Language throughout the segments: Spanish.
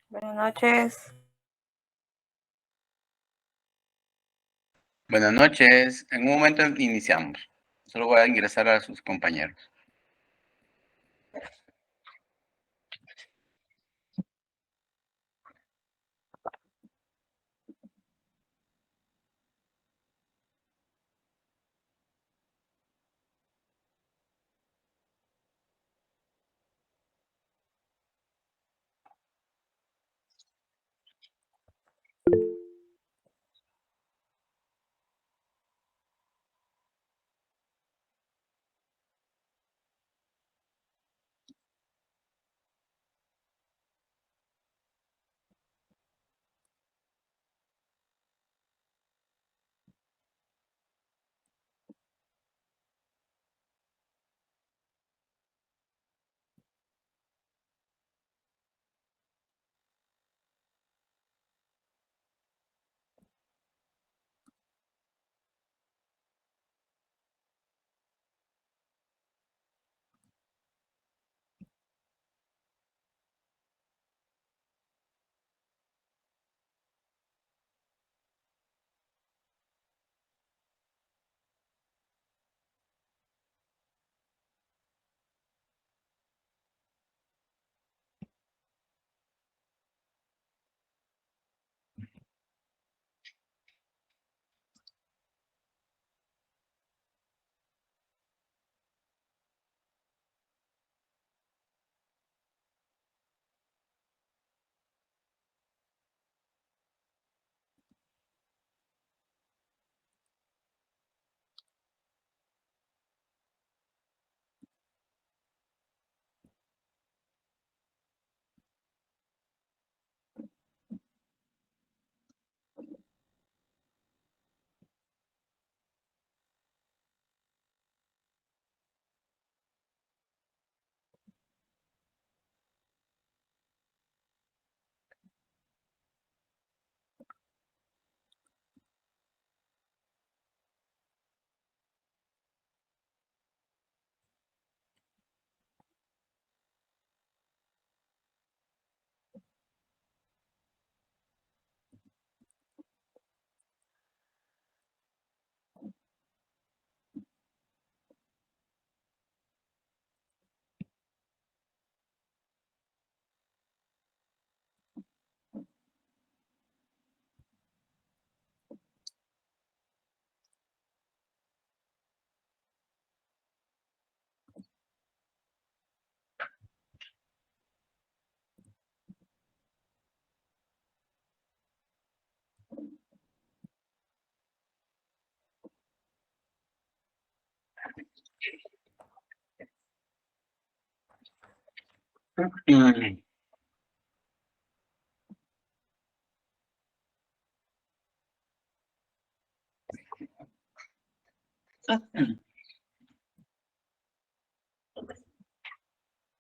Buenas noches. Buenas noches. En un momento iniciamos. Solo voy a ingresar a sus compañeros.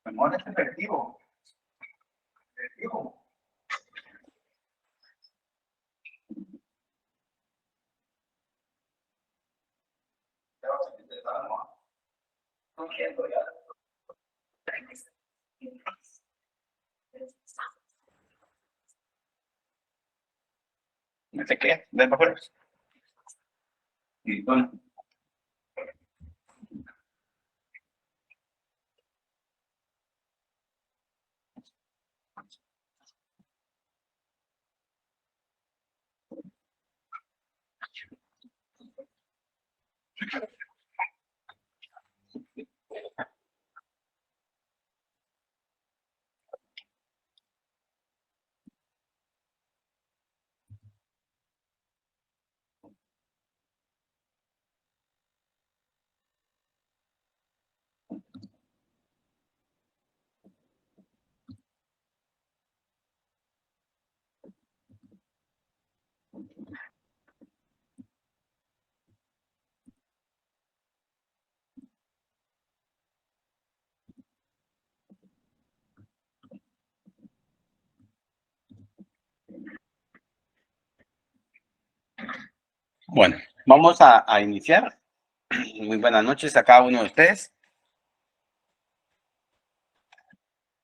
Memoria es efectivo. ¿Me sé qué? ¿De papeles? Y bueno. Bueno, vamos a iniciar. Muy buenas noches a cada uno de ustedes.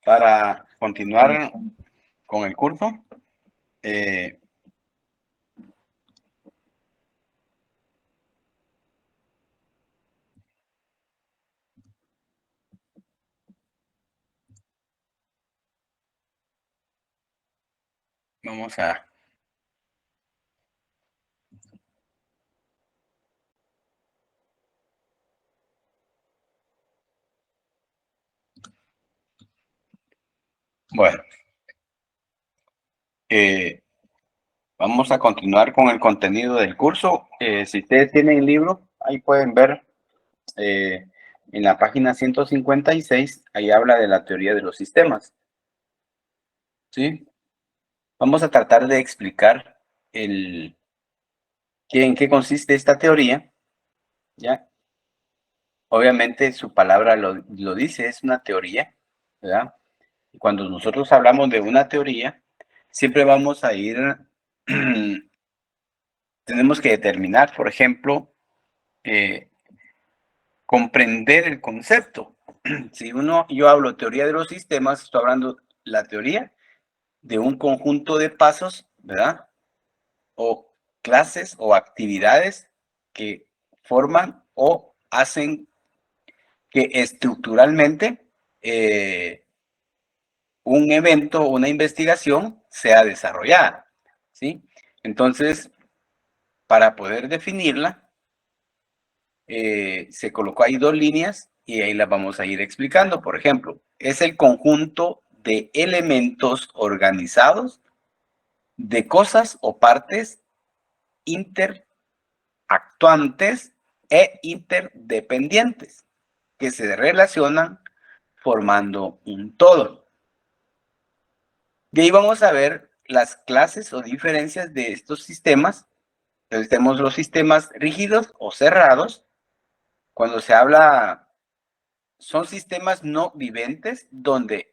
Para continuar con el curso. Vamos a... Bueno, vamos a continuar con el contenido del curso. Si ustedes tienen el libro, ahí pueden ver en la página 156, ahí habla de la teoría de los sistemas. ¿Sí? Vamos a tratar de explicar en qué consiste esta teoría, ¿ya? Obviamente su palabra lo dice, es una teoría, ¿verdad? Y cuando nosotros hablamos de una teoría, siempre vamos a ir, tenemos que determinar, por ejemplo, comprender el concepto. Si yo hablo teoría de los sistemas, estoy hablando la teoría de un conjunto de pasos, ¿verdad? O clases o actividades que forman o hacen que estructuralmente un evento o una investigación sea desarrollada, ¿sí? Entonces, para poder definirla, se colocó ahí dos líneas y ahí las vamos a ir explicando. Por ejemplo, es el conjunto de elementos organizados de cosas o partes interactuantes e interdependientes que se relacionan formando un todo. De ahí vamos a ver las clases o diferencias de estos sistemas. Entonces tenemos los sistemas rígidos o cerrados. Cuando se habla, son sistemas no viventes donde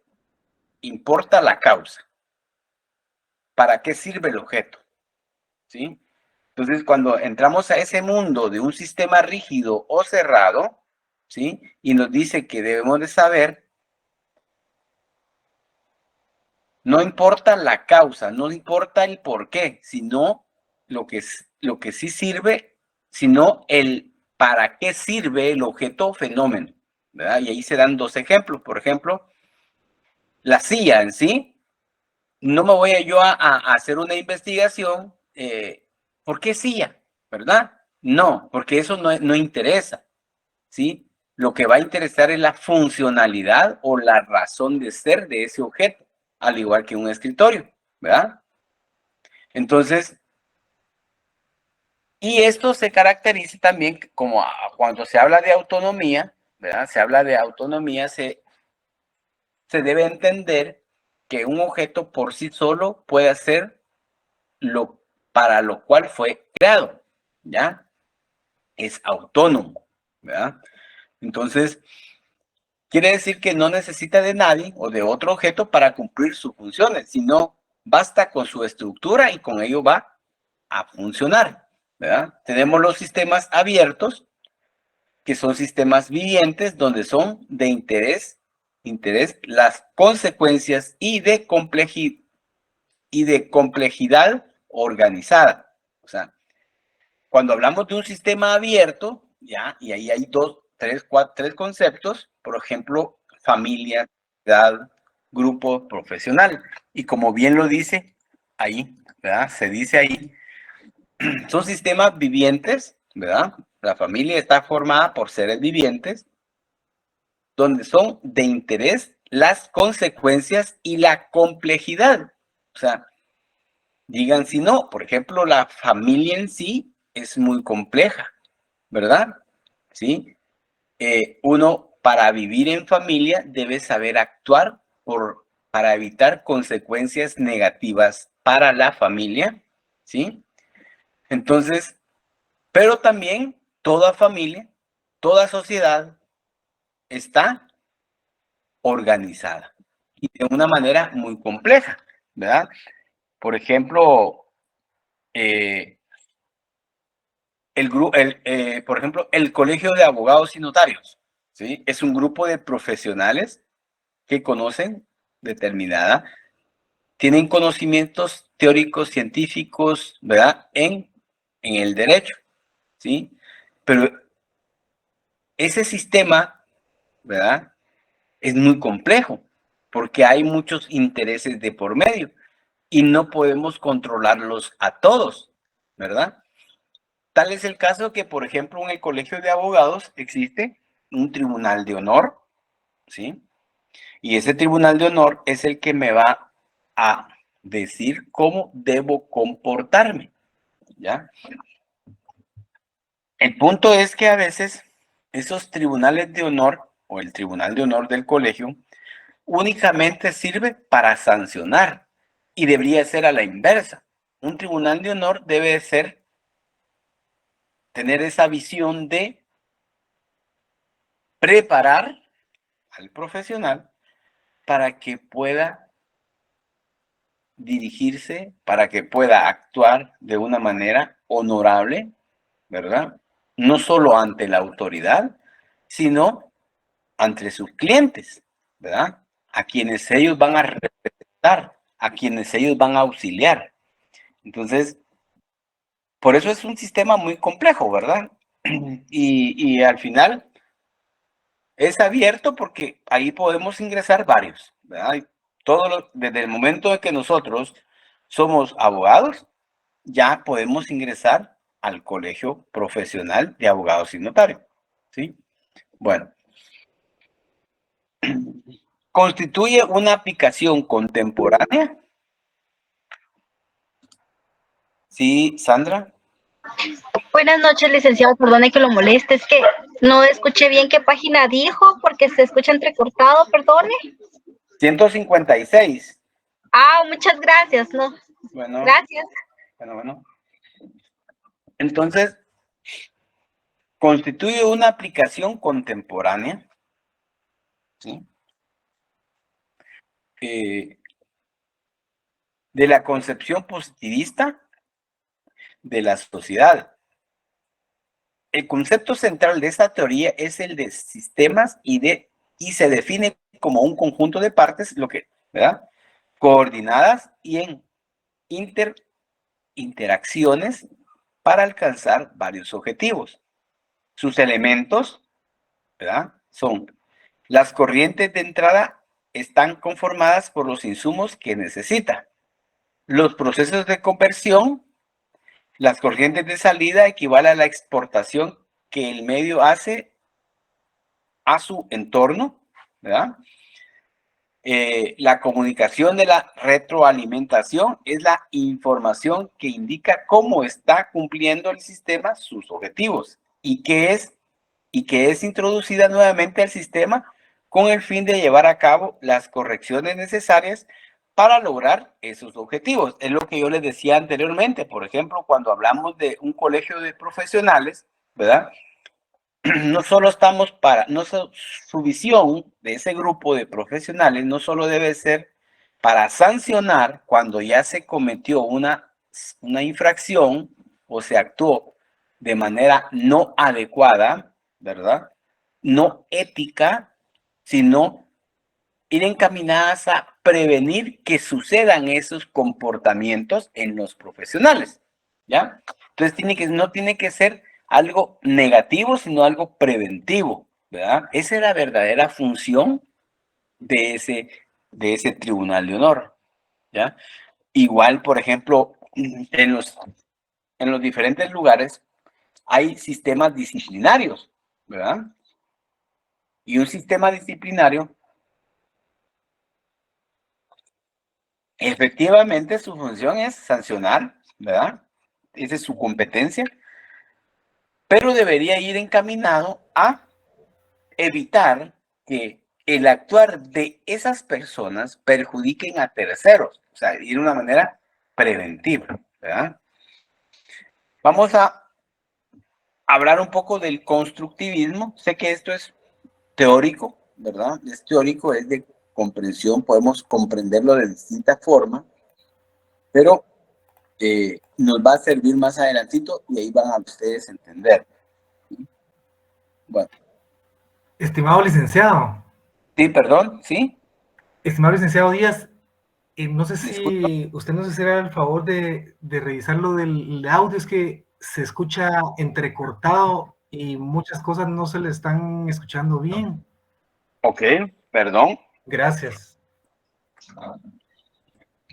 importa la causa. ¿Para qué sirve el objeto? ¿Sí? Entonces, cuando entramos a ese mundo de un sistema rígido o cerrado, ¿sí? Y nos dice que debemos de saber, no importa la causa, no importa el por qué, sino lo que sí sirve, sino el para qué sirve el objeto o fenómeno, ¿verdad? Y ahí se dan dos ejemplos. Por ejemplo, la silla en sí, no me voy yo a hacer una investigación, ¿por qué silla? ¿Verdad? No, porque eso no interesa, ¿sí? Lo que va a interesar es la funcionalidad o la razón de ser de ese objeto, al igual que un escritorio, ¿verdad? Entonces, y esto se caracteriza también como cuando se habla de autonomía, ¿verdad? Se habla de autonomía, se debe entender que un objeto por sí solo puede hacer lo para lo cual fue creado, ¿ya? Es autónomo, ¿verdad? Entonces, quiere decir que no necesita de nadie o de otro objeto para cumplir sus funciones, sino basta con su estructura y con ello va a funcionar, ¿verdad? Tenemos los sistemas abiertos, que son sistemas vivientes donde son de interés las consecuencias y de complejidad organizada. O sea, cuando hablamos de un sistema abierto, ya, y ahí hay tres conceptos, por ejemplo, familia, edad, grupo, profesional. Y como bien lo dice ahí, ¿verdad? Se dice ahí, son sistemas vivientes, ¿verdad? La familia está formada por seres vivientes, donde son de interés las consecuencias y la complejidad. O sea, digan si no, por ejemplo, la familia en sí es muy compleja, ¿verdad? ¿Sí? Uno para vivir en familia debe saber actuar para evitar consecuencias negativas para la familia, ¿sí? Entonces, pero también toda familia, toda sociedad está organizada y de una manera muy compleja, ¿verdad? Por ejemplo, eh, por ejemplo, el Colegio de Abogados y Notarios, ¿sí? Es un grupo de profesionales que conocen determinada tienen conocimientos teóricos, científicos, ¿verdad? En el derecho, ¿sí? Pero ese sistema, ¿verdad? Es muy complejo porque hay muchos intereses de por medio y no podemos controlarlos a todos, ¿verdad? Tal es el caso que, por ejemplo, en el Colegio de Abogados existe un tribunal de honor, ¿sí? Y ese tribunal de honor es el que me va a decir cómo debo comportarme, ¿ya? El punto es que a veces esos tribunales de honor o el tribunal de honor del colegio únicamente sirve para sancionar y debería ser a la inversa. Un tribunal de honor debe ser, tener esa visión de preparar al profesional para que pueda dirigirse, para que pueda actuar de una manera honorable, ¿verdad? No solo ante la autoridad, sino ante sus clientes, ¿verdad? A quienes ellos van a representar, a quienes ellos van a auxiliar. Entonces, por eso es un sistema muy complejo, ¿verdad? Y al final es abierto porque ahí podemos ingresar varios, ¿verdad? Y desde el momento de que nosotros somos abogados, ya podemos ingresar al colegio profesional de abogados y notarios, ¿sí? Bueno, constituye una aplicación contemporánea. Sí, Sandra. Buenas noches, licenciado. Perdone que lo moleste. Es que no escuché bien qué página dijo porque se escucha entrecortado. Perdone. 156. Ah, muchas gracias. No, Bueno, gracias. bueno. Entonces, constituye una aplicación contemporánea, ¿sí? De la concepción positivista de la sociedad. El concepto central de esta teoría es el de sistemas y se define como un conjunto de partes, ¿verdad? Coordinadas y en interacciones para alcanzar varios objetivos. Sus elementos, ¿verdad? Son las corrientes de entrada están conformadas por los insumos que necesita. Los procesos de conversión, las corrientes de salida equivale a la exportación que el medio hace a su entorno, ¿verdad? La comunicación de la retroalimentación es la información que indica cómo está cumpliendo el sistema sus objetivos y que es introducida nuevamente al sistema con el fin de llevar a cabo las correcciones necesarias para lograr esos objetivos. Es lo que yo les decía anteriormente. Por ejemplo, cuando hablamos de un colegio de profesionales, ¿verdad? No solo estamos su visión de ese grupo de profesionales no solo debe ser para sancionar cuando ya se cometió una infracción o se actuó de manera no adecuada, ¿verdad? No ética, sino ir encaminadas a prevenir que sucedan esos comportamientos en los profesionales, ¿ya? Entonces no tiene que ser algo negativo, sino algo preventivo, ¿verdad? Esa es la verdadera función de ese tribunal de honor, ¿ya? Igual, por ejemplo, en los diferentes lugares hay sistemas disciplinarios, ¿verdad? Y un sistema disciplinario, efectivamente, su función es sancionar, ¿verdad? Esa es su competencia, pero debería ir encaminado a evitar que el actuar de esas personas perjudiquen a terceros, o sea, ir de una manera preventiva, ¿verdad? Vamos a hablar un poco del constructivismo. Sé que esto es teórico, ¿verdad? Es teórico, es de comprensión, podemos comprenderlo de distintas formas, pero nos va a servir más adelantito y ahí van a ustedes entender. Bueno. Estimado licenciado. Sí, perdón, ¿sí? Estimado licenciado Díaz, No sé Disculpa. si usted nos hiciera el favor de revisar lo del audio, es que se escucha entrecortado y muchas cosas no se le están escuchando bien. Ok, perdón. Gracias.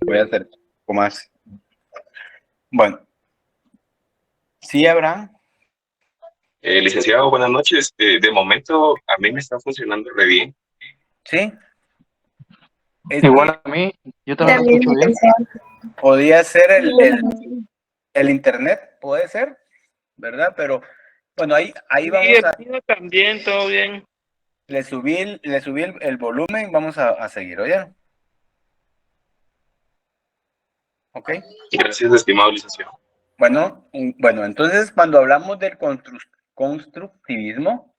Voy a hacer un poco más. Bueno, sí, Abraham. Licenciado, buenas noches. De momento, a mí me está funcionando re bien. Sí. Es Igual que a mí, yo también lo escucho bien. podía ser el internet, puede ser, ¿verdad? Pero bueno, ahí vamos a. También, todo bien. Le subí el volumen, vamos a seguir, ¿oye? ¿Ok? Gracias, estimado licenciado. Bueno, entonces cuando hablamos del constructivismo,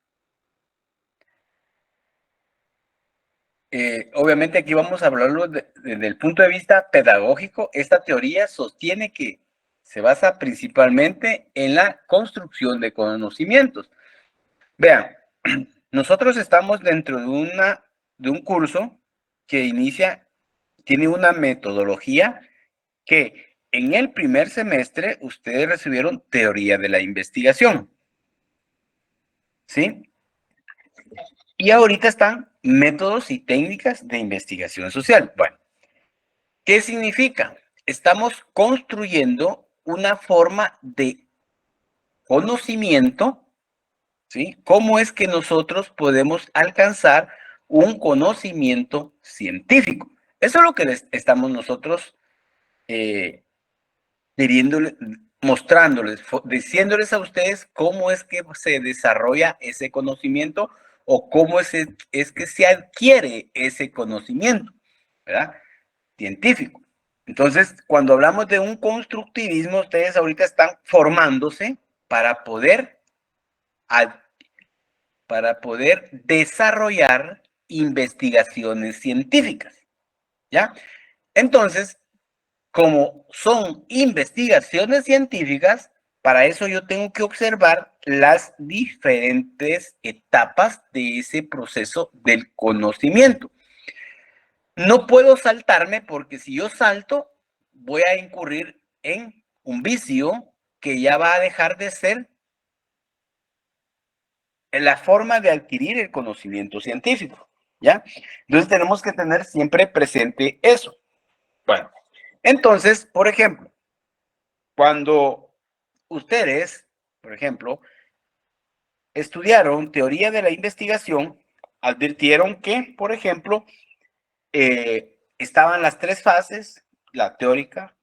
obviamente aquí vamos a hablarlo desde el punto de vista pedagógico. Esta teoría sostiene que se basa principalmente en la construcción de conocimientos. Vean, nosotros estamos dentro de un curso que tiene una metodología que en el primer semestre ustedes recibieron teoría de la investigación, ¿sí? Y ahorita están métodos y técnicas de investigación social. Bueno, ¿qué significa? Estamos construyendo una forma de conocimiento, ¿sí? ¿Cómo es que nosotros podemos alcanzar un conocimiento científico? Eso es lo que estamos nosotros queriéndoles, mostrándoles, diciéndoles a ustedes cómo es que se desarrolla ese conocimiento o cómo es que se adquiere ese conocimiento, ¿verdad? Científico. Entonces, cuando hablamos de un constructivismo, ustedes ahorita están formándose para poder, para poder desarrollar investigaciones científicas, ¿ya? Entonces, como son investigaciones científicas, para eso yo tengo que observar las diferentes etapas de ese proceso del conocimiento. No puedo saltarme porque si yo salto, voy a incurrir en un vicio que ya va a dejar de ser la forma de adquirir el conocimiento científico, ¿ya? Entonces tenemos que tener siempre presente eso. Bueno, entonces, por ejemplo, cuando ustedes, por ejemplo, estudiaron teoría de la investigación, advirtieron que, por ejemplo, estaban las tres fases, la teórica,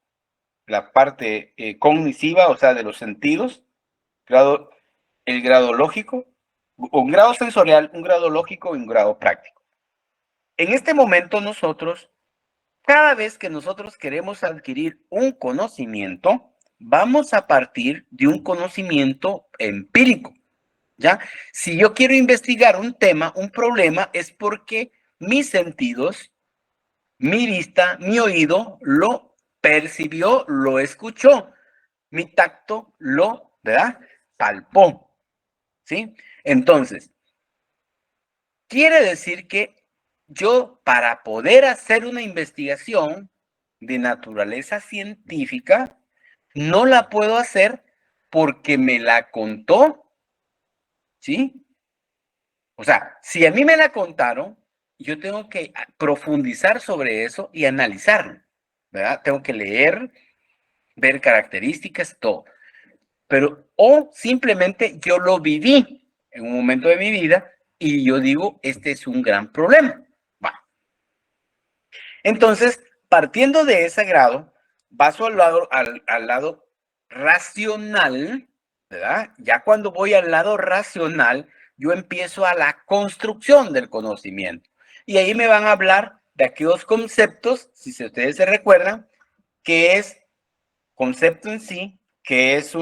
la parte cognitiva, o sea, de los sentidos, el grado lógico, un grado sensorial, un grado lógico y un grado práctico. En este momento nosotros, cada vez que nosotros queremos adquirir un conocimiento, vamos a partir de un conocimiento empírico, ¿ya? Si yo quiero investigar un tema, un problema, es porque mis sentidos, mi vista, mi oído, lo percibió, lo escuchó, mi tacto lo, ¿verdad? Palpó, ¿sí? Entonces, quiere decir que yo, para poder hacer una investigación de naturaleza científica, no la puedo hacer porque me la contó, ¿sí? O sea, si a mí me la contaron, yo tengo que profundizar sobre eso y analizarlo, ¿verdad? Tengo que leer, ver características, todo. Pero, o simplemente yo lo viví en un momento de mi vida y yo digo, este es un gran problema. Va. Entonces, partiendo de ese grado, paso al lado racional, ¿verdad? Ya cuando voy al lado racional, yo empiezo a la construcción del conocimiento. Y ahí me van a hablar de aquellos conceptos, si ustedes se recuerdan, que es concepto en sí, que es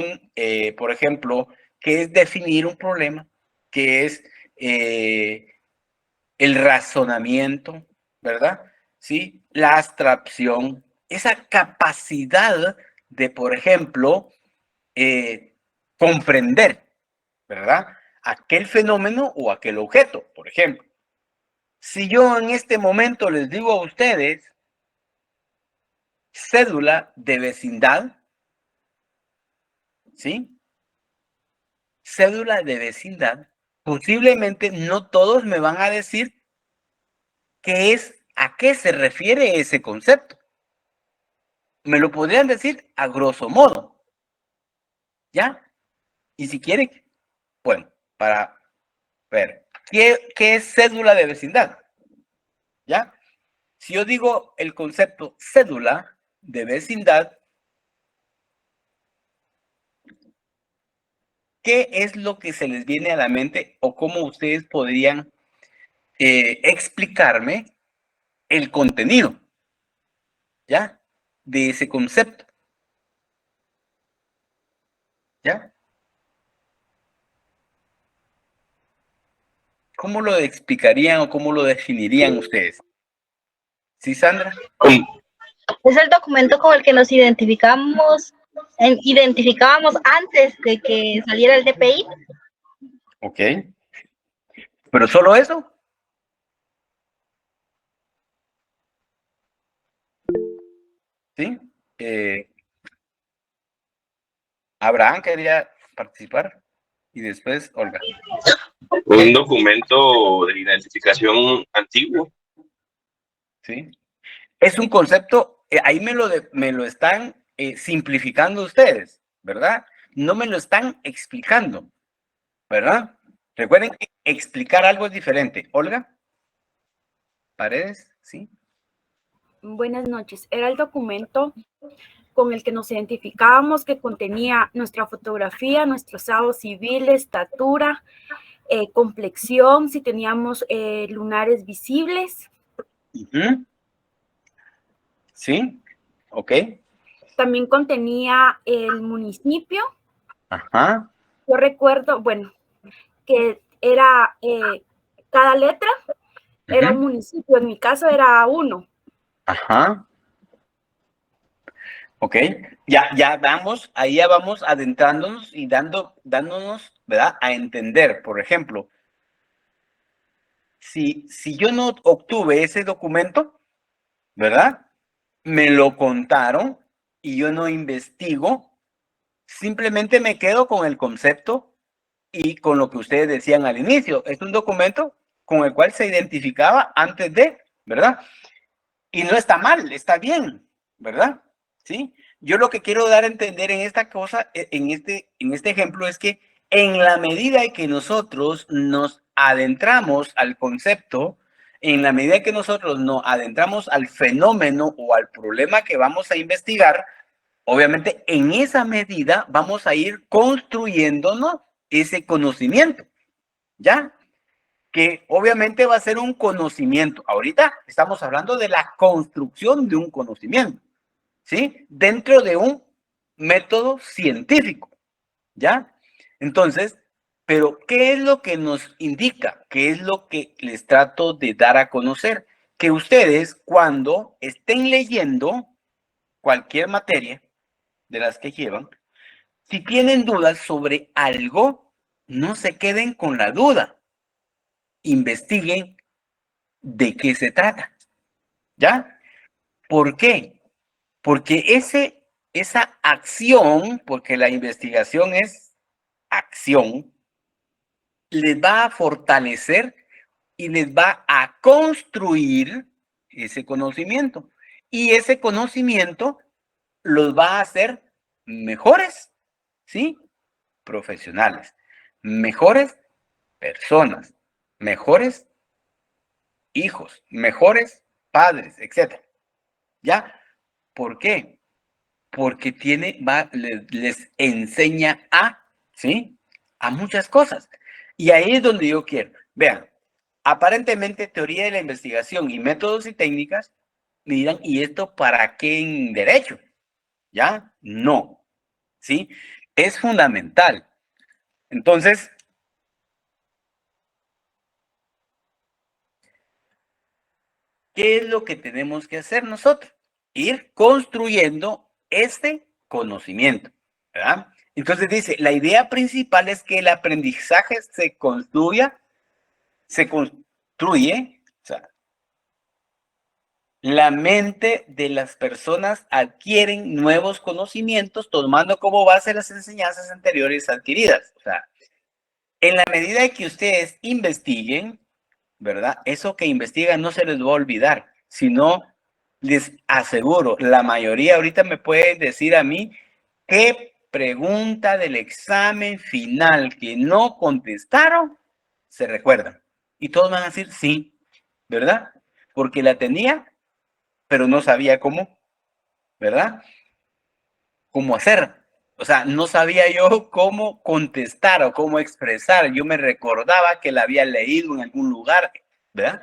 por ejemplo, que es definir un problema, que es el razonamiento, ¿verdad? ¿Sí? La abstracción, esa capacidad de, por ejemplo, comprender, ¿verdad? Aquel fenómeno o aquel objeto, por ejemplo. Si yo en este momento les digo a ustedes cédula de vecindad, ¿sí? Cédula de vecindad, posiblemente no todos me van a decir a qué se refiere ese concepto. Me lo podrían decir a grosso modo, ¿ya? Y si quieren, bueno, para ver, ¿qué es cédula de vecindad? ¿Ya? Si yo digo el concepto cédula de vecindad, ¿qué es lo que se les viene a la mente o cómo ustedes podrían explicarme el contenido, ¿ya? De ese concepto, ¿ya? ¿Cómo lo explicarían o cómo lo definirían ustedes? ¿Sí, Sandra? Es el documento con el que nos identificábamos antes de que saliera el DPI. Ok. ¿Pero solo eso? ¿Sí? Abraham quería participar y después Olga. Un documento de identificación antiguo. ¿Sí? Es un concepto, ahí me lo están simplificando ustedes, ¿verdad? No me lo están explicando, ¿verdad? Recuerden que explicar algo es diferente. Olga, Paredes, ¿sí? Buenas noches. Era el documento con el que nos identificábamos, que contenía nuestra fotografía, nuestro estado civil, estatura, complexión, si teníamos lunares visibles. Uh-huh. Sí, ok. También contenía el municipio. Ajá. Yo recuerdo, bueno, que era cada letra era un municipio. En mi caso era uno. Ajá. Ok, ya vamos, ahí ya vamos adentrándonos y dándonos, ¿verdad? A entender, por ejemplo, si yo no obtuve ese documento, ¿verdad? Me lo contaron y yo no investigo, simplemente me quedo con el concepto y con lo que ustedes decían al inicio. Es un documento con el cual se identificaba antes de, ¿verdad? Y no está mal, está bien, ¿verdad? ¿Sí? Yo lo que quiero dar a entender en esta cosa, en este ejemplo, es que en la medida en que nosotros nos adentramos al concepto, en la medida en que nosotros nos adentramos al fenómeno o al problema que vamos a investigar, obviamente en esa medida vamos a ir construyéndonos ese conocimiento, ¿ya? Que obviamente va a ser un conocimiento. Ahorita estamos hablando de la construcción de un conocimiento, ¿sí? Dentro de un método científico, ¿ya? Entonces, pero ¿qué es lo que nos indica? ¿Qué es lo que les trato de dar a conocer? Que ustedes cuando estén leyendo cualquier materia de las que llevan, si tienen dudas sobre algo, no se queden con la duda. Investiguen de qué se trata, ¿ya? ¿Por qué? Porque esa acción, porque la investigación es acción, les va a fortalecer y les va a construir ese conocimiento. Y ese conocimiento los va a hacer mejores, ¿sí? Profesionales, mejores personas, mejores hijos, mejores padres, etcétera. ¿Ya? ¿Por qué? Porque les enseña ¿sí? A muchas cosas. Y ahí es donde yo quiero. Vean, aparentemente teoría de la investigación y métodos y técnicas, me dirán, ¿y esto para qué en derecho? ¿Ya? No. ¿Sí? Es fundamental. Entonces, ¿qué es lo que tenemos que hacer nosotros? Ir construyendo este conocimiento, ¿verdad? Entonces dice, la idea principal es que el aprendizaje se construye, o sea, La mente de las personas adquieren nuevos conocimientos tomando como base las enseñanzas anteriores adquiridas. O sea, en la medida que ustedes investiguen, ¿verdad? Eso que investigan no se les va a olvidar, sino les aseguro, la mayoría ahorita me pueden decir a mí qué pregunta del examen final que no contestaron se recuerdan. Y todos van a decir sí, ¿verdad? Porque la tenía, pero no sabía cómo, ¿verdad? Cómo hacer. O sea, no sabía yo cómo contestar o cómo expresar. Yo me recordaba que la había leído en algún lugar, ¿verdad?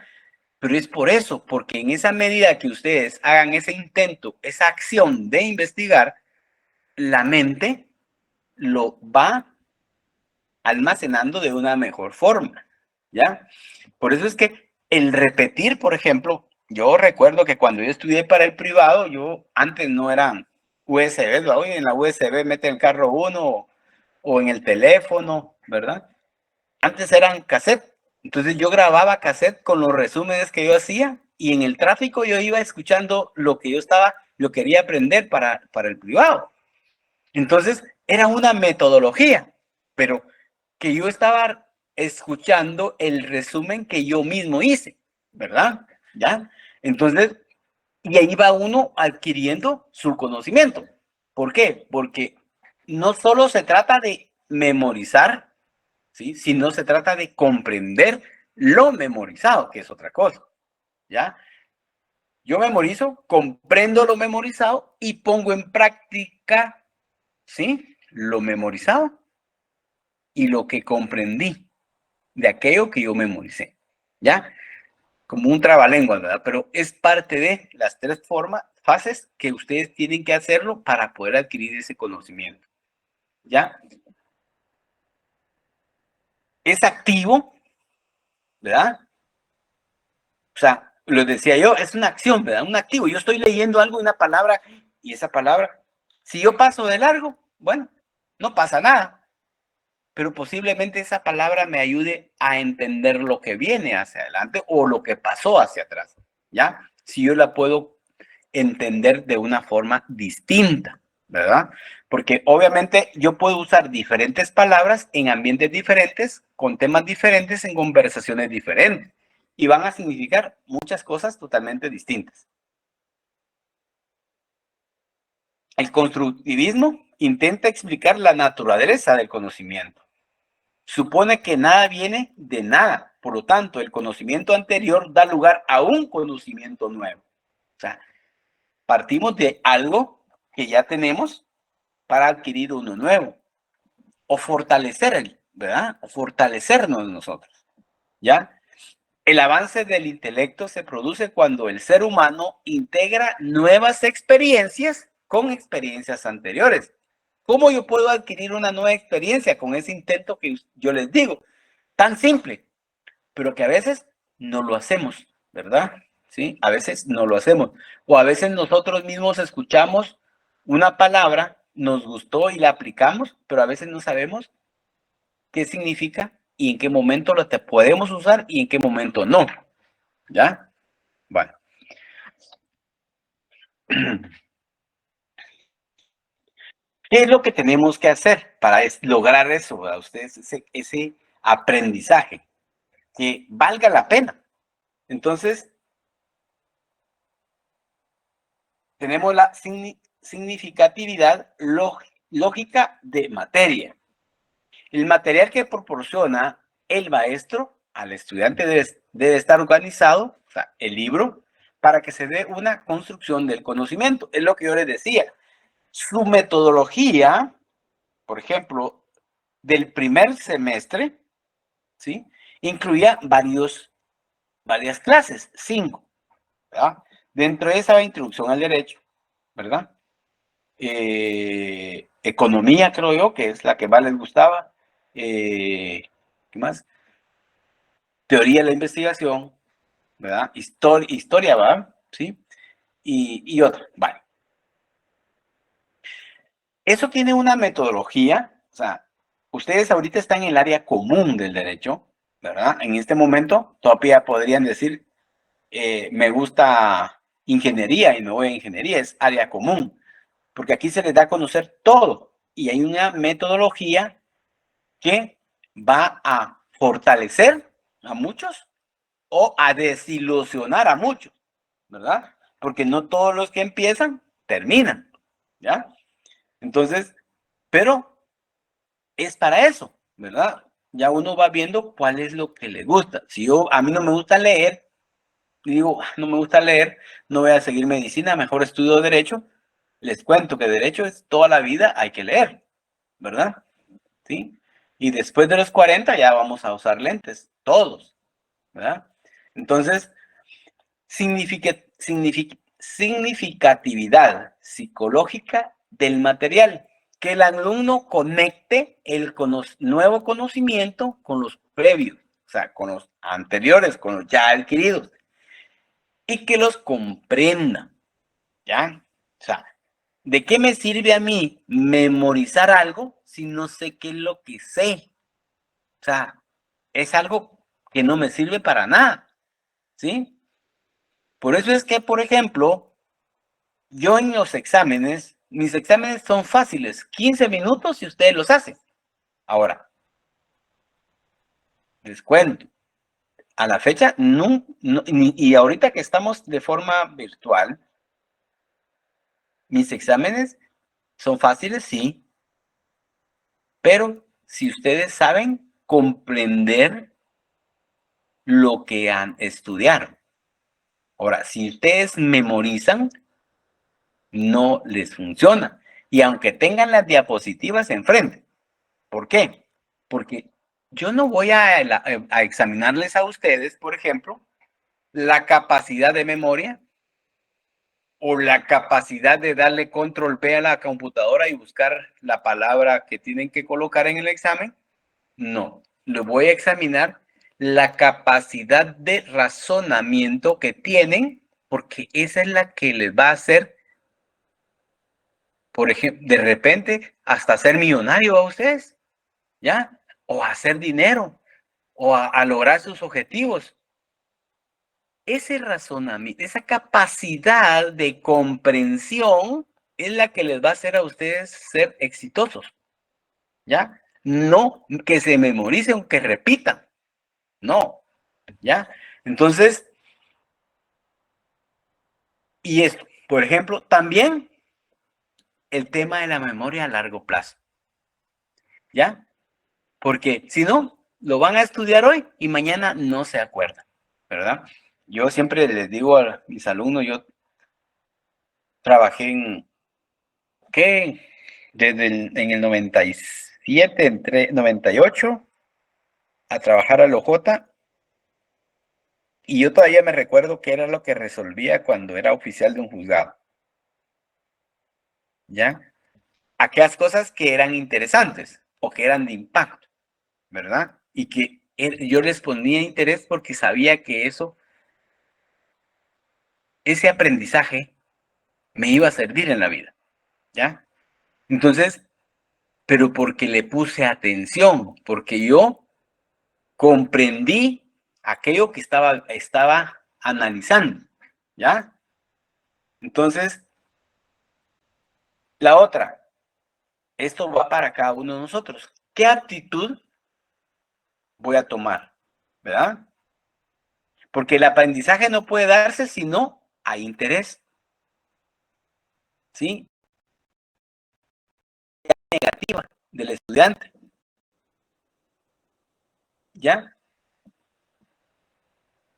Pero es por eso, porque en esa medida que ustedes hagan ese intento, esa acción de investigar, la mente lo va almacenando de una mejor forma, ¿ya? Por eso es que el repetir, por ejemplo, yo recuerdo que cuando yo estudié para el privado, yo antes no eran USB, ¿verdad? Hoy en la USB mete el carro uno o en el teléfono, ¿verdad? Antes eran cassette, entonces yo grababa cassette con los resúmenes que yo hacía y en el tráfico yo iba escuchando lo que yo quería aprender para el privado. Entonces era una metodología, pero que yo estaba escuchando el resumen que yo mismo hice, ¿verdad? ¿Ya? Entonces, y ahí va uno adquiriendo su conocimiento. ¿Por qué? Porque no solo se trata de memorizar, ¿sí? Sino se trata de comprender lo memorizado, que es otra cosa, ¿ya? Yo memorizo, comprendo lo memorizado y pongo en práctica, ¿sí? Lo memorizado y lo que comprendí de aquello que yo memoricé, ¿ya? Como un trabalenguas, ¿verdad? Pero es parte de las tres fases que ustedes tienen que hacerlo para poder adquirir ese conocimiento, ¿ya? Es activo, ¿verdad? O sea, lo decía yo, es una acción, ¿verdad? Un activo. Yo estoy leyendo algo, una palabra, y esa palabra, si yo paso de largo, bueno, no pasa nada. Pero posiblemente esa palabra me ayude a entender lo que viene hacia adelante o lo que pasó hacia atrás, ¿ya? Si yo la puedo entender de una forma distinta, ¿verdad? Porque obviamente yo puedo usar diferentes palabras en ambientes diferentes, con temas diferentes, en conversaciones diferentes, y van a significar muchas cosas totalmente distintas. El constructivismo intenta explicar la naturaleza del conocimiento. Supone que nada viene de nada. Por lo tanto, el conocimiento anterior da lugar a un conocimiento nuevo. O sea, partimos de algo que ya tenemos para adquirir uno nuevo. O fortalecer, ¿verdad? O fortalecernos nosotros. ¿Ya? El avance del intelecto se produce cuando el ser humano integra nuevas experiencias con experiencias anteriores. ¿Cómo yo puedo adquirir una nueva experiencia con ese intento que yo les digo? Tan simple, pero que a veces no lo hacemos, ¿verdad? Sí, a veces no lo hacemos. O a veces nosotros mismos escuchamos una palabra, nos gustó y la aplicamos, pero a veces no sabemos qué significa y en qué momento lo podemos usar y en qué momento no. ¿Ya? Bueno. ¿Qué es lo que tenemos que hacer para lograr eso, ¿verdad? Ustedes, ese aprendizaje, que valga la pena? Entonces, tenemos la significatividad lógica de materia. El material que proporciona el maestro al estudiante debe estar organizado, o sea, el libro, para que se dé una construcción del conocimiento. Es lo que yo les decía. Su metodología, por ejemplo, del primer semestre, ¿sí? Incluía varias clases, 5, ¿verdad? Dentro de esa introducción al derecho, ¿verdad? Economía, creo yo, que es la que más les gustaba. ¿Qué más? Teoría de la investigación, ¿verdad? Historia, ¿va? ¿Sí? Y otra, vale. Eso tiene una metodología, o sea, ustedes ahorita están en el área común del derecho, ¿verdad? En este momento todavía podrían decir, me gusta ingeniería y me voy a ingeniería, es área común, porque aquí se les da a conocer todo y hay una metodología que va a fortalecer a muchos o a desilusionar a muchos, ¿verdad? Porque no todos los que empiezan terminan, ¿ya? Entonces, pero es para eso, ¿verdad? Ya uno va viendo cuál es lo que le gusta. Si a mí no me gusta leer, digo, no me gusta leer, no voy a seguir medicina, mejor estudio derecho. Les cuento que derecho es toda la vida, hay que leer, ¿verdad? ¿Sí? Y después de los 40 ya vamos a usar lentes, todos, ¿verdad? Entonces, significatividad psicológica del material. Que el alumno conecte el nuevo conocimiento con los previos, o sea, con los anteriores, con los ya adquiridos. Y que los comprenda, ¿ya? O sea, ¿de qué me sirve a mí memorizar algo si no sé qué es lo que sé? O sea, es algo que no me sirve para nada, ¿sí? Por eso es que, por ejemplo, yo en los exámenes, mis exámenes son fáciles, 15 minutos y ustedes los hacen. Ahora, les cuento, a la fecha, y ahorita que estamos de forma virtual, mis exámenes son fáciles, sí, pero si ustedes saben comprender lo que han estudiado. Ahora, si ustedes memorizan, no les funciona. Y aunque tengan las diapositivas enfrente. ¿Por qué? Porque yo no voy a examinarles a ustedes, por ejemplo, la capacidad de memoria o la capacidad de darle control P a la computadora y buscar la palabra que tienen que colocar en el examen. No, lo voy a examinar la capacidad de razonamiento que tienen, porque esa es la que les va a hacer, por ejemplo, de repente, hasta ser millonario a ustedes, ¿ya? O a hacer dinero, o a lograr sus objetivos. Ese razonamiento, esa capacidad de comprensión es la que les va a hacer a ustedes ser exitosos, ¿ya? No que se memoricen o que repitan, no, ¿ya? Entonces, y esto, por ejemplo, también el tema de la memoria a largo plazo, ¿ya? Porque si no, lo van a estudiar hoy y mañana no se acuerdan, ¿verdad? Yo siempre les digo a mis alumnos, yo trabajé en el 97, entré 98 a trabajar a la OJ y yo todavía me recuerdo que era lo que resolvía cuando era oficial de un juzgado. ¿Ya? Aquellas cosas que eran interesantes o que eran de impacto, ¿verdad? Y que yo les ponía interés porque sabía que ese aprendizaje me iba a servir en la vida, ¿ya? Entonces, pero porque le puse atención, porque yo comprendí aquello que estaba analizando, ¿ya? Entonces, la otra, esto va para cada uno de nosotros. ¿Qué actitud voy a tomar? ¿Verdad? Porque el aprendizaje no puede darse si no hay interés. ¿Sí? Negativa del estudiante. ¿Ya?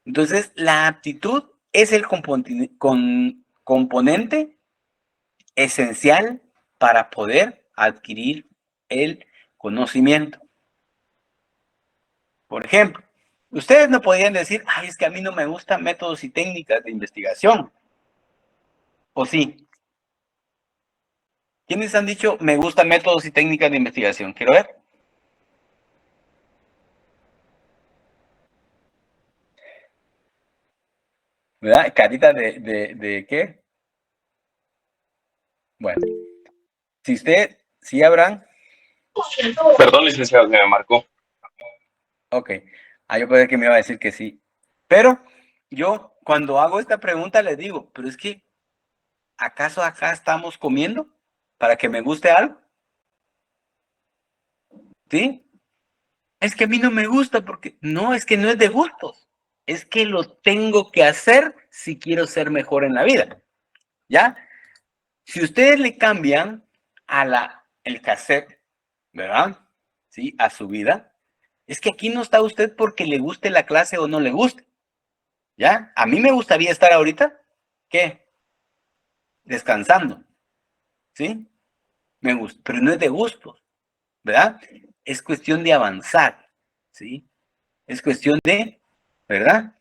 Entonces, la aptitud es el componente esencial para poder adquirir el conocimiento. Por ejemplo, ustedes no podrían decir, ay, es que a mí no me gustan métodos y técnicas de investigación. ¿O sí? ¿Quiénes han dicho, me gustan métodos y técnicas de investigación? Quiero ver. ¿Verdad? Carita de ¿qué? Bueno, si usted, sí, Abraham. Perdón, licenciado, me marcó. Ok. Yo pensé que me iba a decir que sí. Pero yo cuando hago esta pregunta les digo, pero es que, ¿acaso acá estamos comiendo para que me guste algo? ¿Sí? Es que a mí no me gusta porque, no, es que no es de gustos. Es que lo tengo que hacer si quiero ser mejor en la vida. ¿Ya? Si ustedes le cambian el cassette, ¿verdad? ¿Sí? A su vida, es que aquí no está usted porque le guste la clase o no le guste. ¿Ya? A mí me gustaría estar ahorita, ¿qué? Descansando. ¿Sí? Me gusta, pero no es de gustos, ¿verdad? Es cuestión de avanzar, ¿sí? Es cuestión de, ¿verdad?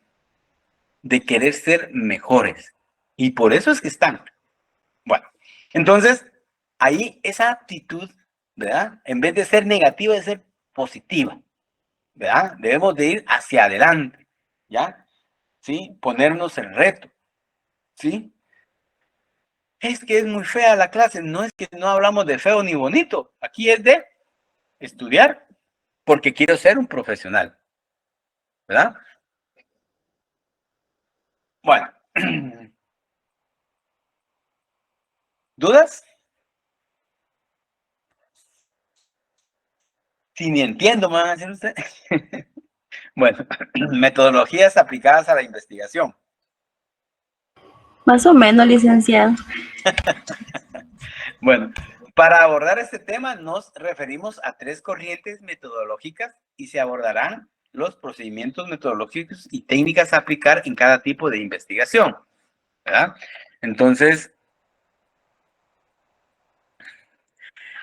De querer ser mejores. Y por eso es que están. Bueno, entonces, ahí esa actitud, ¿verdad? En vez de ser negativa, de ser positiva, ¿verdad? Debemos de ir hacia adelante, ¿ya? ¿Sí? Ponernos el reto, ¿sí? Es que es muy fea la clase. No, es que no hablamos de feo ni bonito. Aquí es de estudiar porque quiero ser un profesional, ¿verdad? Bueno. ¿Dudas? Si ni entiendo, me van a decir usted. Bueno, metodologías aplicadas a la investigación. Más o menos, licenciado. Bueno, para abordar este tema nos referimos a 3 corrientes metodológicas y se abordarán los procedimientos metodológicos y técnicas a aplicar en cada tipo de investigación, ¿verdad? Entonces,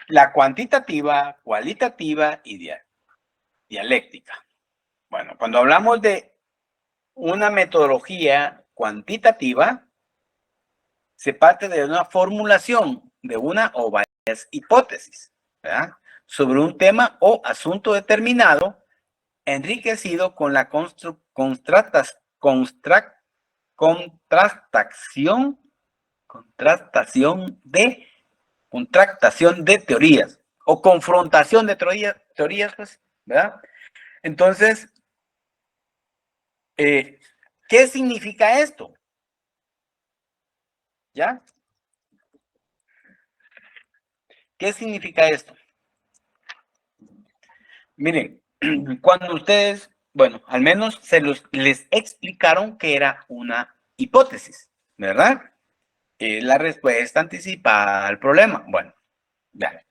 la cuantitativa, cualitativa y dialéctica. Bueno, cuando hablamos de una metodología cuantitativa, se parte de una formulación de una o varias hipótesis, ¿verdad? Sobre un tema o asunto determinado, enriquecido con la contrastación de teorías o confrontación de teorías, pues, ¿verdad? Entonces, ¿qué significa esto? ¿Ya? ¿Qué significa esto? Miren, cuando ustedes, bueno, al menos les explicaron que era una hipótesis, ¿verdad? La respuesta anticipada al problema. Bueno, ya.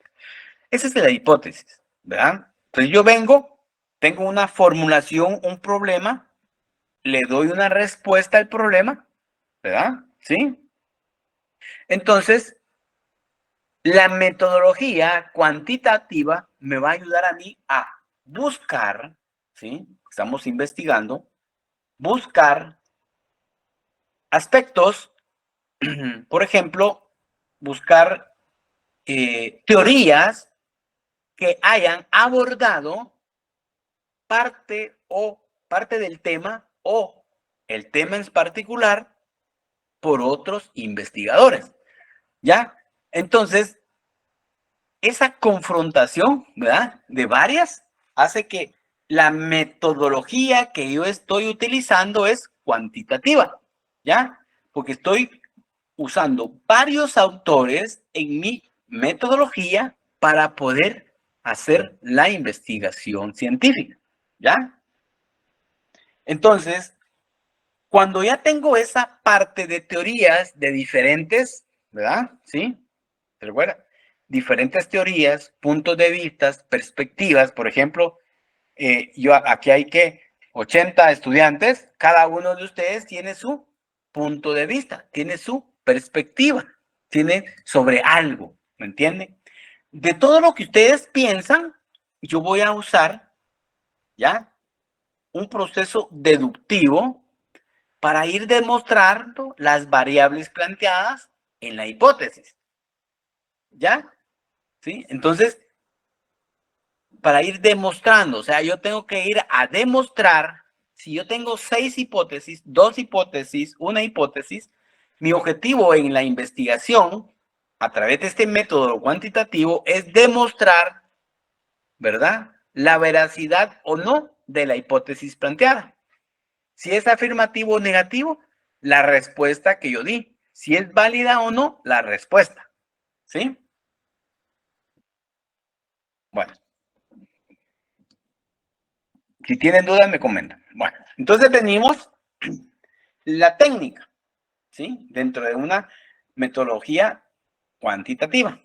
Esa es la hipótesis, ¿verdad? Entonces yo tengo una formulación, un problema, le doy una respuesta al problema, ¿verdad? ¿Sí? Entonces, la metodología cuantitativa me va a ayudar a mí a buscar, ¿sí? Estamos investigando, buscar aspectos, por ejemplo, buscar teorías que hayan abordado parte del tema o el tema en particular por otros investigadores, ¿ya? Entonces, esa confrontación, ¿verdad? De varias, hace que la metodología que yo estoy utilizando es cuantitativa, ¿ya? Porque estoy usando varios autores en mi metodología para poder hacer la investigación científica, ¿ya? Entonces, cuando ya tengo esa parte de teorías de diferentes, ¿verdad? ¿Sí? ¿Se recuerda? Diferentes teorías, puntos de vista, perspectivas. Por ejemplo, aquí hay 80 estudiantes, cada uno de ustedes tiene su punto de vista, tiene su perspectiva, tiene sobre algo, ¿me entienden? De todo lo que ustedes piensan, yo voy a usar, ¿ya? Un proceso deductivo para ir demostrando las variables planteadas en la hipótesis, ¿ya? ¿Sí? Entonces, para ir demostrando, o sea, yo tengo que ir a demostrar, si yo tengo 6 hipótesis, 2 hipótesis, una hipótesis, mi objetivo en la investigación, a través de este método cuantitativo, es demostrar, ¿verdad?, la veracidad o no de la hipótesis planteada. Si es afirmativo o negativo, la respuesta que yo di. Si es válida o no, la respuesta. ¿Sí? Bueno. Si tienen dudas, me comentan. Bueno, entonces venimos la técnica, ¿sí? Dentro de una metodología cuantitativa.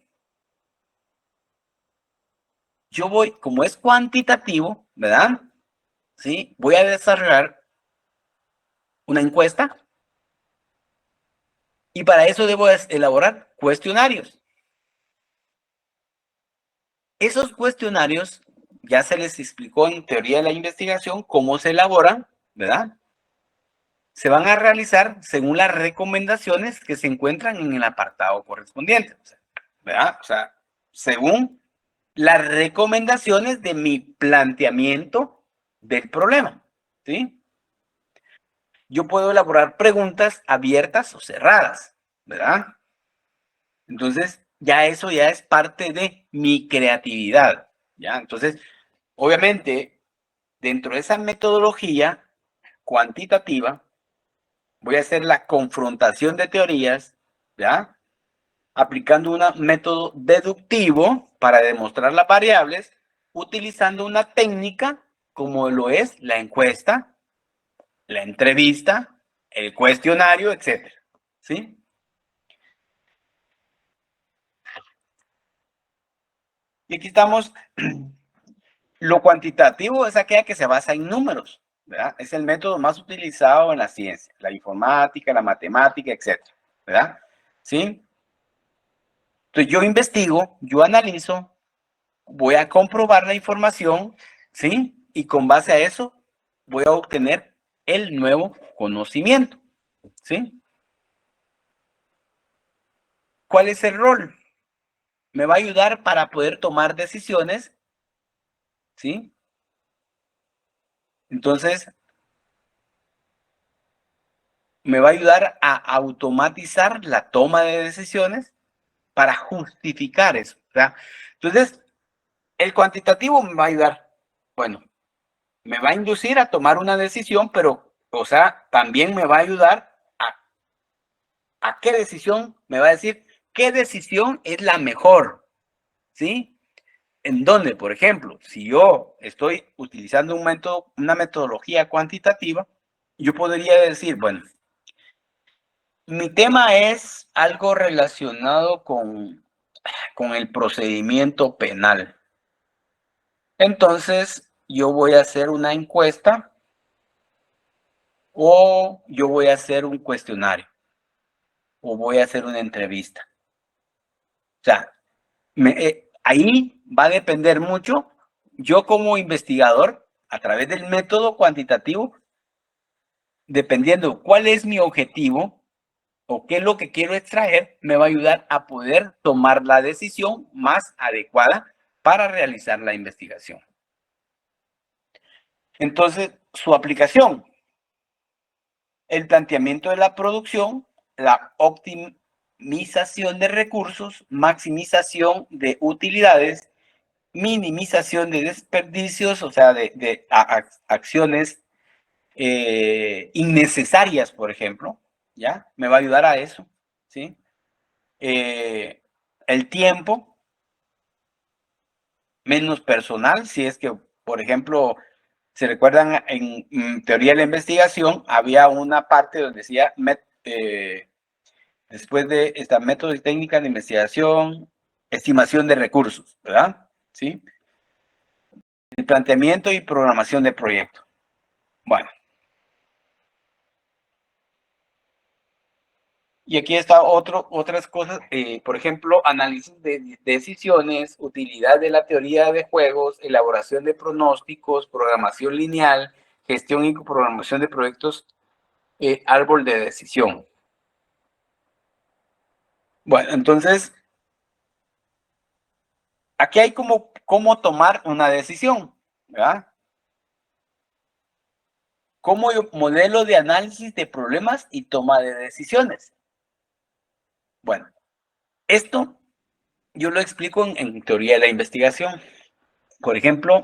Yo voy, como es cuantitativo, ¿verdad? ¿Sí? Voy a desarrollar una encuesta y para eso debo elaborar cuestionarios. Esos cuestionarios ya se les explicó en teoría de la investigación cómo se elaboran, ¿verdad? Se van a realizar según las recomendaciones que se encuentran en el apartado correspondiente, ¿verdad? O sea, según las recomendaciones de mi planteamiento del problema, ¿sí? Yo puedo elaborar preguntas abiertas o cerradas, ¿verdad? Entonces, ya eso ya es parte de mi creatividad, ¿ya? Entonces, obviamente, dentro de esa metodología cuantitativa, voy a hacer la confrontación de teorías, ¿ya? Aplicando un método deductivo para demostrar las variables, utilizando una técnica como lo es la encuesta, la entrevista, el cuestionario, etcétera, ¿sí? Y aquí estamos. Lo cuantitativo es aquella que se basa en números, ¿verdad? Es el método más utilizado en la ciencia, la informática, la matemática, etcétera, ¿verdad? ¿Sí? Entonces yo investigo, yo analizo, voy a comprobar la información, ¿sí? Y con base a eso voy a obtener el nuevo conocimiento, ¿sí? ¿Cuál es el rol? Me va a ayudar para poder tomar decisiones, ¿sí? Entonces, me va a ayudar a automatizar la toma de decisiones para justificar eso, ¿verdad? Entonces, el cuantitativo me va a ayudar, bueno, me va a inducir a tomar una decisión, pero, o sea, también me va a ayudar a qué decisión, me va a decir qué decisión es la mejor, ¿sí? En donde, por ejemplo, si yo estoy utilizando un método, una metodología cuantitativa, yo podría decir, bueno, mi tema es algo relacionado con el procedimiento penal. Entonces, yo voy a hacer una encuesta o yo voy a hacer un cuestionario o voy a hacer una entrevista. O sea, ahí va a depender mucho. Yo como investigador, a través del método cuantitativo, dependiendo cuál es mi objetivo o qué es lo que quiero extraer, me va a ayudar a poder tomar la decisión más adecuada para realizar la investigación. Entonces, su aplicación, el planteamiento de la producción, la optimización de recursos, maximización de utilidades, minimización de desperdicios, o sea, de acciones innecesarias, por ejemplo, ¿ya? Me va a ayudar a eso, ¿sí? El tiempo, menos personal, si es que, por ejemplo, se recuerdan en teoría de la investigación, había una parte donde decía, después de esta método y técnica de investigación, estimación de recursos, ¿verdad? ¿Sí? El planteamiento y programación de proyecto. Bueno. Y aquí está otras cosas, por ejemplo, análisis de decisiones, utilidad de la teoría de juegos, elaboración de pronósticos, programación lineal, gestión y programación de proyectos, árbol de decisión. Bueno, entonces, aquí hay cómo tomar una decisión, ¿verdad? Como modelo de análisis de problemas y toma de decisiones. Bueno, esto yo lo explico en teoría de la investigación. Por ejemplo,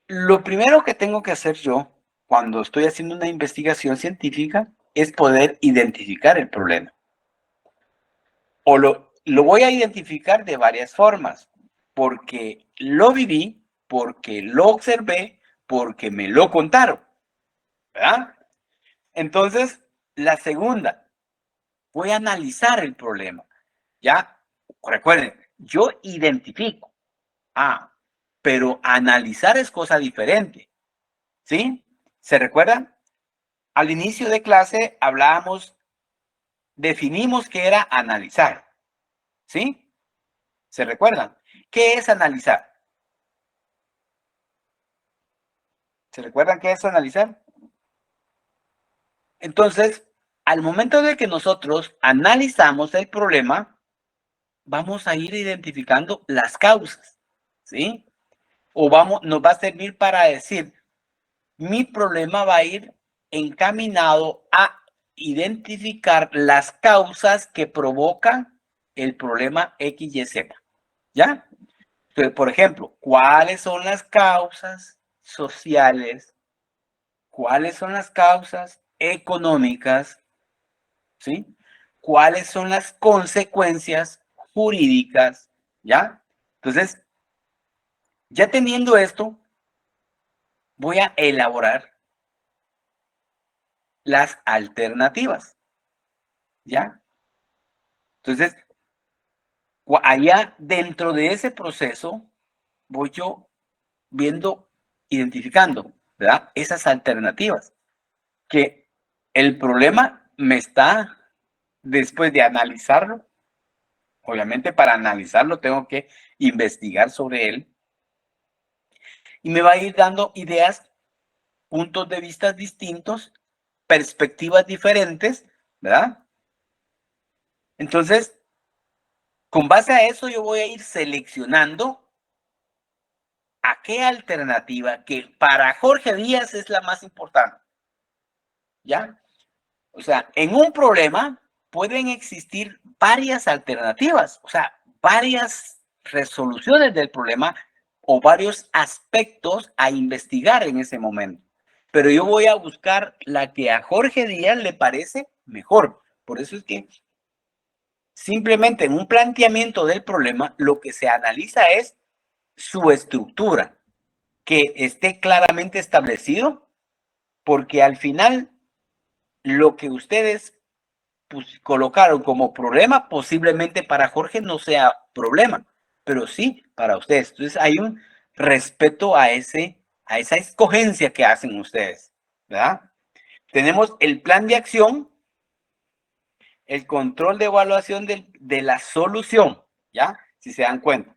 Lo primero que tengo que hacer yo cuando estoy haciendo una investigación científica es poder identificar el problema. O lo voy a identificar de varias formas, porque lo viví, porque lo observé, porque me lo contaron, ¿verdad? Entonces, la segunda, voy a analizar el problema. Ya, recuerden, yo identifico. Pero analizar es cosa diferente. ¿Sí? ¿Se recuerdan? Al inicio de clase definimos qué era analizar. ¿Sí? ¿Se recuerdan? ¿Qué es analizar? ¿Se recuerdan qué es analizar? Entonces, al momento de que nosotros analizamos el problema, vamos a ir identificando las causas, ¿sí? Nos va a servir para decir, mi problema va a ir encaminado a identificar las causas que provocan el problema X, Y, Z, ¿ya? Entonces, por ejemplo, ¿cuáles son las causas sociales? ¿Cuáles son las causas económicas? ¿Sí? ¿Cuáles son las consecuencias jurídicas? ¿Ya? Entonces, ya teniendo esto, voy a elaborar las alternativas. ¿Ya? Entonces, allá dentro de ese proceso, voy yo identificando, ¿verdad? Esas alternativas. Que el problema me está, después de analizarlo, obviamente para analizarlo tengo que investigar sobre él, y me va a ir dando ideas, puntos de vista distintos, perspectivas diferentes, ¿verdad? Entonces, con base a eso yo voy a ir seleccionando a qué alternativa que para Jorge Díaz es la más importante, ¿ya? O sea, en un problema pueden existir varias alternativas, o sea, varias resoluciones del problema o varios aspectos a investigar en ese momento. Pero yo voy a buscar la que a Jorge Díaz le parece mejor. Por eso es que simplemente en un planteamiento del problema, lo que se analiza es su estructura, que esté claramente establecido, porque al final lo que ustedes colocaron como problema, posiblemente para Jorge no sea problema, pero sí para ustedes. Entonces hay un respeto a esa escogencia que hacen ustedes, ¿verdad? Tenemos el plan de acción, el control de evaluación de la solución, ¿ya? Si se dan cuenta.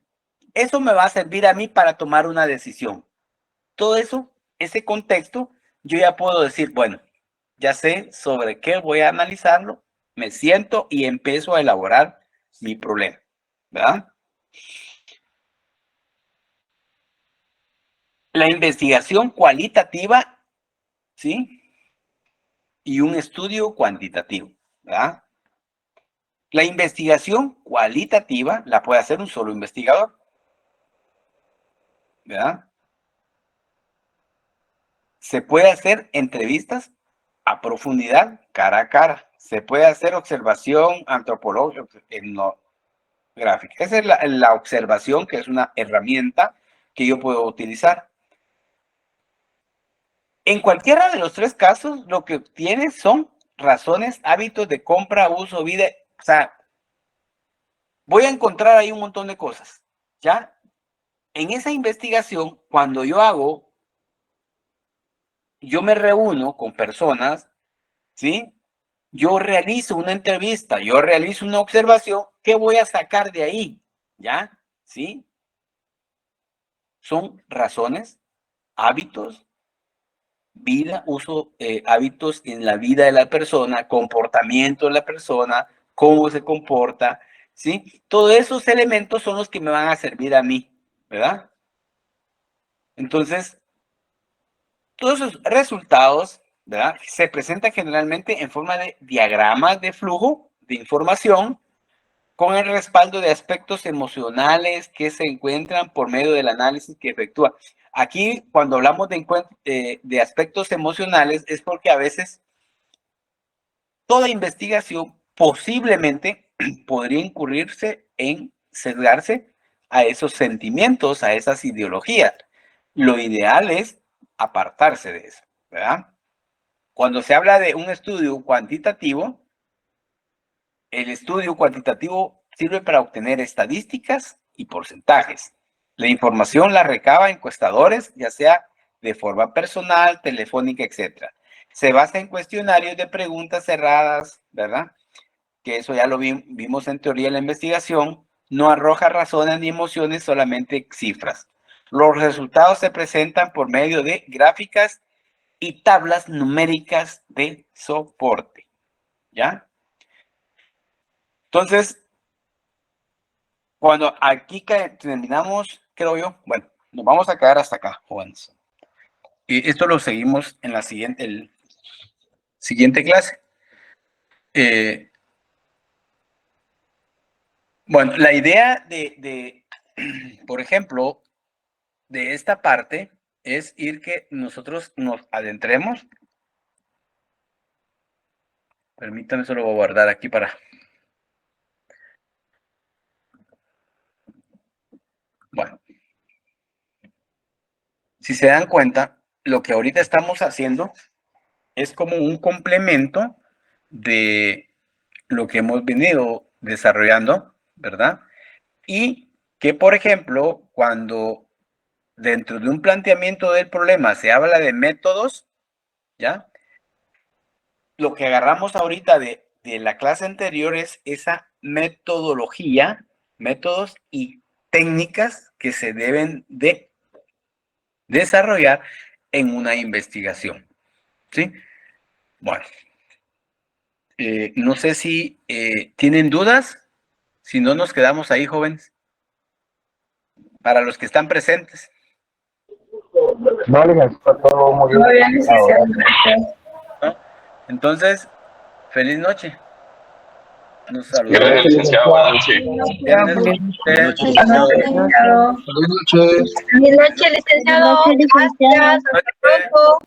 Eso me va a servir a mí para tomar una decisión. Todo eso, ese contexto, yo ya puedo decir, bueno, ya sé sobre qué voy a analizarlo, me siento y empiezo a elaborar mi problema, ¿verdad? La investigación cualitativa, ¿sí? Y un estudio cuantitativo, ¿verdad? La investigación cualitativa la puede hacer un solo investigador, ¿verdad? Se puede hacer entrevistas a profundidad, cara a cara. Se puede hacer observación antropológica, etnográfica. Esa es la observación, que es una herramienta que yo puedo utilizar. En cualquiera de los tres casos, lo que tienes son razones, hábitos de compra, uso, vida. O sea, voy a encontrar ahí un montón de cosas, ¿ya? En esa investigación, cuando yo me reúno con personas, ¿sí? Yo realizo una entrevista, yo realizo una observación, ¿qué voy a sacar de ahí? ¿Ya? ¿Sí? Son razones, hábitos, vida, uso, hábitos en la vida de la persona, comportamiento de la persona, cómo se comporta, ¿sí? Todos esos elementos son los que me van a servir a mí, ¿verdad? Entonces, todos esos resultados, ¿verdad? Se presentan generalmente en forma de diagramas de flujo de información con el respaldo de aspectos emocionales que se encuentran por medio del análisis que efectúa. Aquí, cuando hablamos de aspectos emocionales, es porque a veces toda investigación posiblemente podría incurrirse en sesgarse a esos sentimientos, a esas ideologías. Lo ideal es apartarse de eso, ¿verdad? Cuando se habla de un estudio cuantitativo, el estudio cuantitativo sirve para obtener estadísticas y porcentajes. La información la recaba encuestadores, ya sea de forma personal, telefónica, etc. Se basa en cuestionarios de preguntas cerradas, ¿verdad? Que eso ya lo vimos en teoría de la investigación. No arroja razones ni emociones, solamente cifras. Los resultados se presentan por medio de gráficas y tablas numéricas de soporte, ¿ya? Entonces, cuando aquí terminamos, creo yo, bueno, nos vamos a quedar hasta acá, jóvenes. Y esto lo seguimos en la siguiente clase. Bueno, la idea por ejemplo, de esta parte es que nosotros nos adentremos. Permítanme, solo voy a guardar aquí para... Bueno, si se dan cuenta, lo que ahorita estamos haciendo es como un complemento de lo que hemos venido desarrollando, ¿verdad? Y que, por ejemplo, cuando dentro de un planteamiento del problema se habla de métodos, ¿ya? Lo que agarramos ahorita de la clase anterior es esa metodología, métodos y técnicas que se deben de desarrollar en una investigación, ¿sí? Bueno, no sé si tienen dudas, si no nos quedamos ahí, jóvenes, para los que están presentes. No, está todo muy bien. Muy bien, licenciado. ¿No? Entonces, feliz noche. Nos saludamos. Gracias, licenciado. Buenas noches. Viernes. Licenciado. Buenas noches. Feliz noche, licenciado. Gracias. Hasta pronto.